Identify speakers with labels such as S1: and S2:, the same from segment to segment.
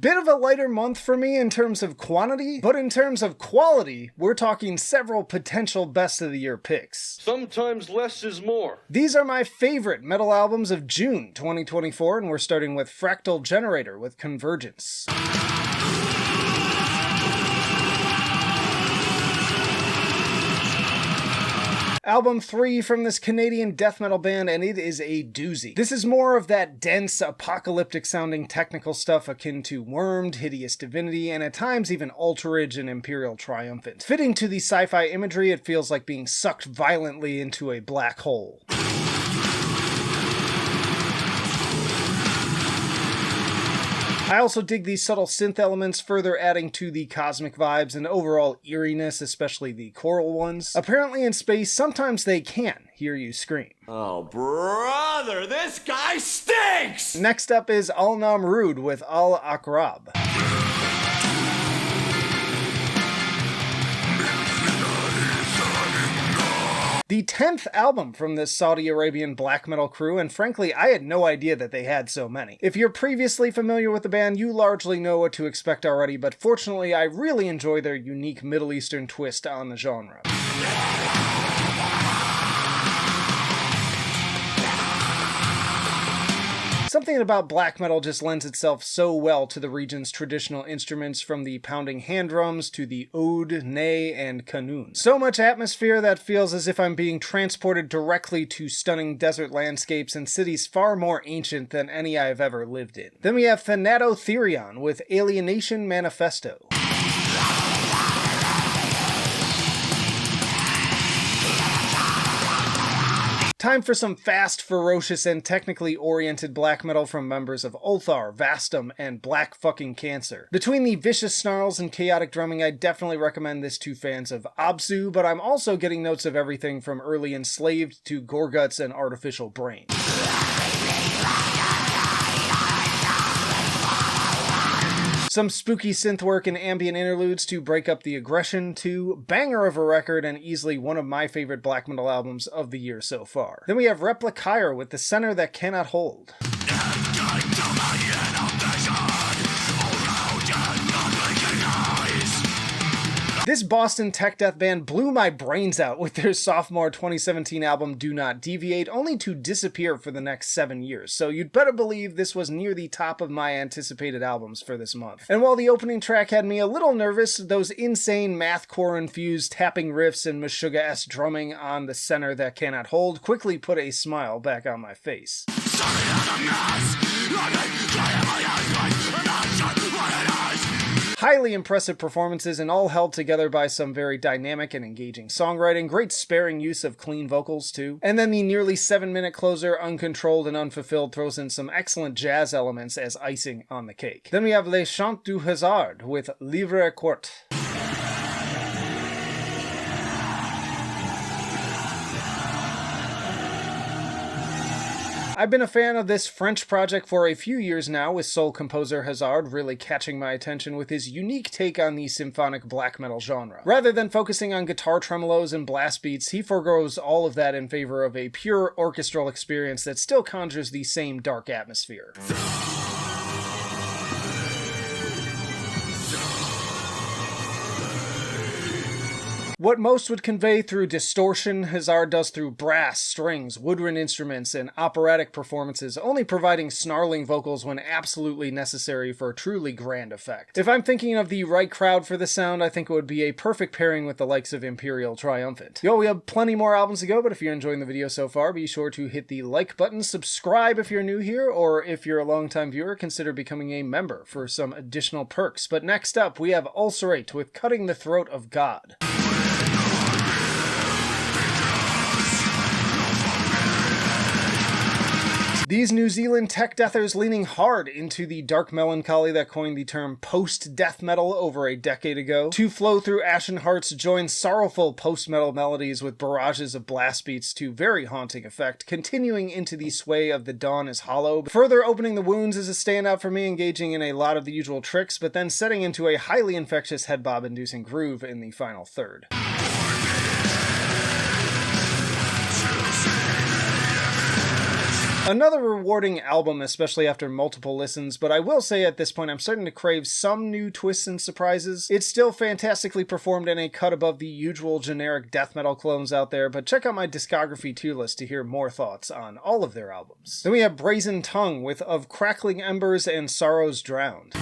S1: Bit of a lighter month for me in terms of quantity, but in terms of quality, we're talking several potential best of the year picks.
S2: Sometimes less is more.
S1: These are my favorite metal albums of June 2024, and we're starting with Fractal Generator with Convergence. Album 3 from this Canadian death metal band, and it is a doozy. This is more of that dense, apocalyptic sounding technical stuff akin to Wormed, Hideous Divinity, and at times even Ulcerate and Imperial Triumphant. Fitting to the sci-fi imagery, it feels like being sucked violently into a black hole. I also dig these subtle synth elements, further adding to the cosmic vibes and overall eeriness, especially the choral ones. Apparently in space, sometimes they can hear you scream.
S3: Oh, brother, this guy stinks!
S1: Next up is Al-Namrood with Aqrab. The 10th album from this Saudi Arabian black metal crew, and frankly, I had no idea that they had so many. If you're previously familiar with the band, you largely know what to expect already, but fortunately, I really enjoy their unique Middle Eastern twist on the genre. Something about black metal just lends itself so well to the region's traditional instruments, from the pounding hand drums to the oud, ney, and kanun. So much atmosphere that feels as if I'm being transported directly to stunning desert landscapes and cities far more ancient than any I've ever lived in. Then we have Thanatotherion with Alienation Manifesto. Time for some fast, ferocious, and technically oriented black metal from members of Ulthar, Vastum, and Black Fucking Cancer. Between the vicious snarls and chaotic drumming, I definitely recommend this to fans of Absu, but I'm also getting notes of everything from early Enslaved to Gorguts and Artificial Brain. Some spooky synth work and ambient interludes to break up the aggression, to banger of a record and easily one of my favorite black metal albums of the year so far. Then we have Replacire with The Center That Cannot Hold. This Boston tech death band blew my brains out with their sophomore 2017 album Do Not Deviate, only to disappear for the next 7 years, so you'd better believe this was near the top of my anticipated albums for this month. And while the opening track had me a little nervous, those insane mathcore-infused tapping riffs and Meshuggah-esque drumming on The Center That Cannot Hold quickly put a smile back on my face. Highly impressive performances and all held together by some very dynamic and engaging songwriting, great sparing use of clean vocals too. And then the nearly 7-minute closer, Uncontrolled and Unfulfilled, throws in some excellent jazz elements as icing on the cake. Then we have Les Chants du Hasard with Livre Quart. I've been a fan of this French project for a few years now, with soul composer Hasard really catching my attention with his unique take on the symphonic black metal genre. Rather than focusing on guitar tremolos and blast beats, he forgoes all of that in favor of a pure orchestral experience that still conjures the same dark atmosphere. What most would convey through distortion, Hasard does through brass, strings, woodwind instruments, and operatic performances, only providing snarling vocals when absolutely necessary for truly grand effect. If I'm thinking of the right crowd for the sound, I think it would be a perfect pairing with the likes of Imperial Triumphant. Yo, we have plenty more albums to go, but if you're enjoying the video so far, be sure to hit the like button, subscribe if you're new here, or if you're a longtime viewer, consider becoming a member for some additional perks. But next up, we have Ulcerate with Cutting the Throat of God. These New Zealand tech deathers leaning hard into the dark melancholy that coined the term post-death metal over a decade ago. To flow through Ashen Hearts join sorrowful post-metal melodies with barrages of blast beats to very haunting effect, continuing into the sway of The Dawn is Hollow. Further opening the wounds is a standout for me, engaging in a lot of the usual tricks, but then setting into a highly infectious head bob-inducing groove in the final third. Another rewarding album, especially after multiple listens, but I will say at this point I'm starting to crave some new twists and surprises. It's still fantastically performed and a cut above the usual generic death metal clones out there, but check out my discography tier list to hear more thoughts on all of their albums. Then we have Brazen Tongue with Of Crackling Embers and Sorrows Drowned.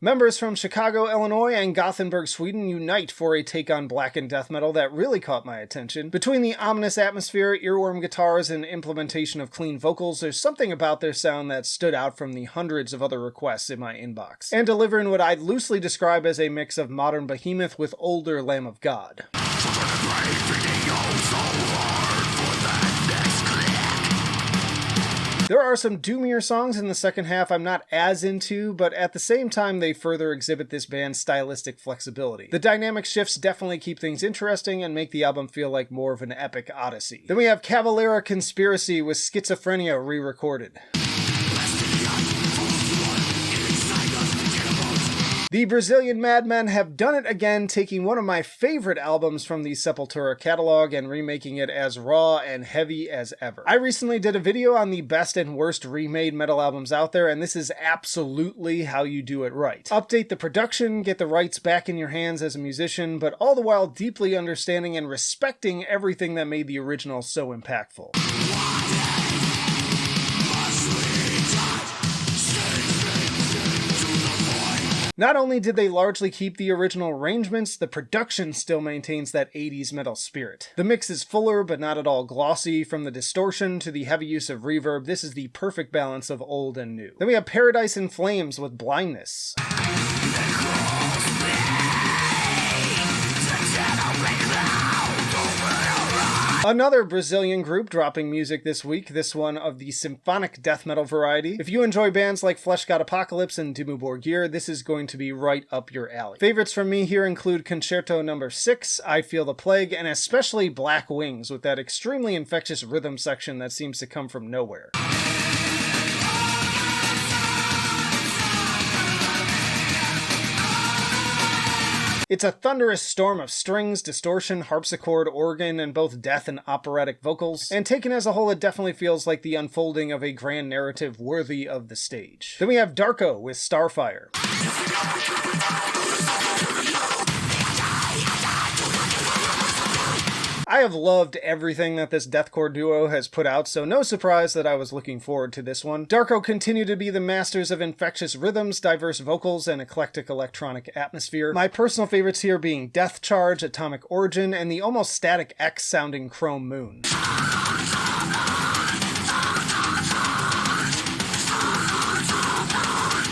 S1: Members from Chicago, Illinois and Gothenburg, Sweden unite for a take on blackened death metal that really caught my attention. Between the ominous atmosphere, earworm guitars, and implementation of clean vocals, there's something about their sound that stood out from the hundreds of other requests in my inbox, and delivering what I'd loosely describe as a mix of modern Behemoth with older Lamb of God. There are some doomier songs in the second half I'm not as into, but at the same time they further exhibit this band's stylistic flexibility. The dynamic shifts definitely keep things interesting and make the album feel like more of an epic odyssey. Then we have Cavalera Conspiracy with Schizophrenia re-recorded. The Brazilian Madmen have done it again, taking one of my favorite albums from the Sepultura catalog and remaking it as raw and heavy as ever. I recently did a video on the best and worst remade metal albums out there, and this is absolutely how you do it right. Update the production, get the rights back in your hands as a musician, but all the while deeply understanding and respecting everything that made the original so impactful. Not only did they largely keep the original arrangements, the production still maintains that 80s metal spirit. The mix is fuller but not at all glossy. From the distortion to the heavy use of reverb, this is the perfect balance of old and new. Then we have Paradise in Flames with Blindness. Another Brazilian group dropping music this week, this one of the symphonic death metal variety. If you enjoy bands like Flesh God Apocalypse and Dimmu Borgir, this is going to be right up your alley. Favorites from me here include Concerto No. 6, I Feel the Plague, and especially Black Wings with that extremely infectious rhythm section that seems to come from nowhere. It's a thunderous storm of strings, distortion, harpsichord, organ, and both death and operatic vocals, and taken as a whole it definitely feels like the unfolding of a grand narrative worthy of the stage. Then we have Darko with Starfire. I have loved everything that this deathcore duo has put out, so no surprise that I was looking forward to this one. Darko continue to be the masters of infectious rhythms, diverse vocals, and eclectic electronic atmosphere. My personal favorites here being Death Charge, Atomic Origin, and the almost Static X sounding Chrome Moon.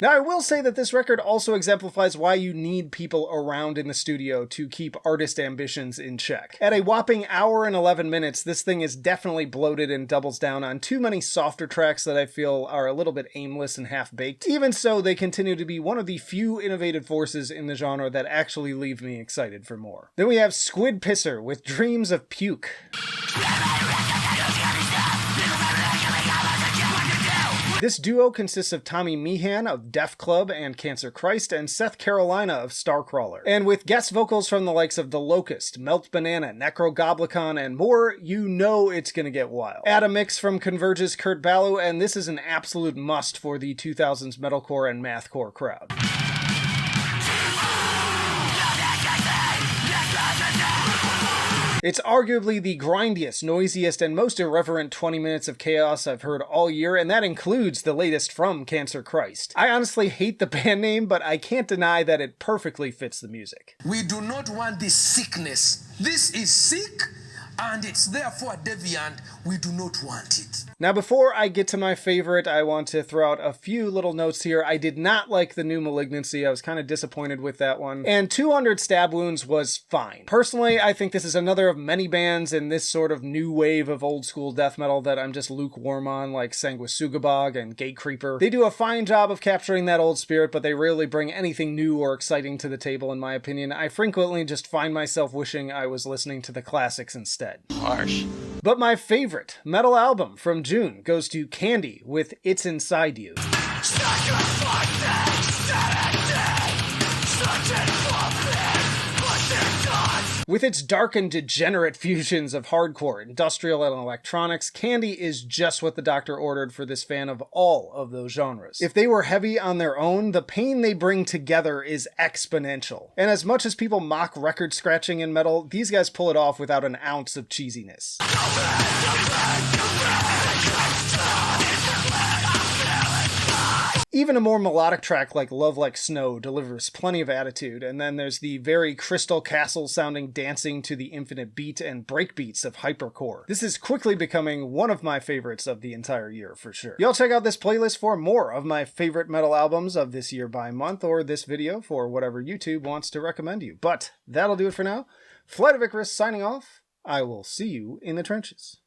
S1: Now, I will say that this record also exemplifies why you need people around in the studio to keep artist ambitions in check. At a whopping hour and 11 minutes, this thing is definitely bloated and doubles down on too many softer tracks that I feel are a little bit aimless and half-baked. Even so, they continue to be one of the few innovative forces in the genre that actually leave me excited for more. Then we have Squid Pisser with Dreams of Puke. This duo consists of Tommy Meehan of Def Club and Cancer Christ and Seth Carolina of Starcrawler. And with guest vocals from the likes of The Locust, Melt Banana, Necrogoblicon, and more, you know it's gonna get wild. Add a mix from Converge's Kurt Ballou, and this is an absolute must for the 2000s metalcore and mathcore crowd. It's arguably the grindiest, noisiest, and most irreverent 20 minutes of chaos I've heard all year, and that includes the latest from Cancer Christ. I honestly hate the band name, but I can't deny that it perfectly fits the music.
S4: We do not want this sickness. This is sick, and it's therefore deviant. We do not want it.
S1: Now, before I get to my favorite, I want to throw out a few little notes here. I did not like the new Malignancy. I was kind of disappointed with that one. And 200 Stab Wounds was fine. Personally, I think this is another of many bands in this sort of new wave of old school death metal that I'm just lukewarm on, like Sanguisugabog and Gatecreeper. They do a fine job of capturing that old spirit, but they rarely bring anything new or exciting to the table, in my opinion. I frequently just find myself wishing I was listening to the classics instead.
S3: Harsh.
S1: But my favorite metal album from June goes to Candy with It's Inside You. With its dark and degenerate fusions of hardcore, industrial, and electronics, Candy is just what the doctor ordered for this fan of all of those genres. If they were heavy on their own, the pain they bring together is exponential. And as much as people mock record scratching in metal, these guys pull it off without an ounce of cheesiness. Even a more melodic track like Love Like Snow delivers plenty of attitude, and then there's the very Crystal Castle sounding dancing to the infinite beat and breakbeats of hypercore. This is quickly becoming one of my favorites of the entire year for sure. Y'all check out this playlist for more of my favorite metal albums of this year by month, or this video for whatever YouTube wants to recommend you. But that'll do it for now. Flight of Icarus signing off. I will see you in the trenches.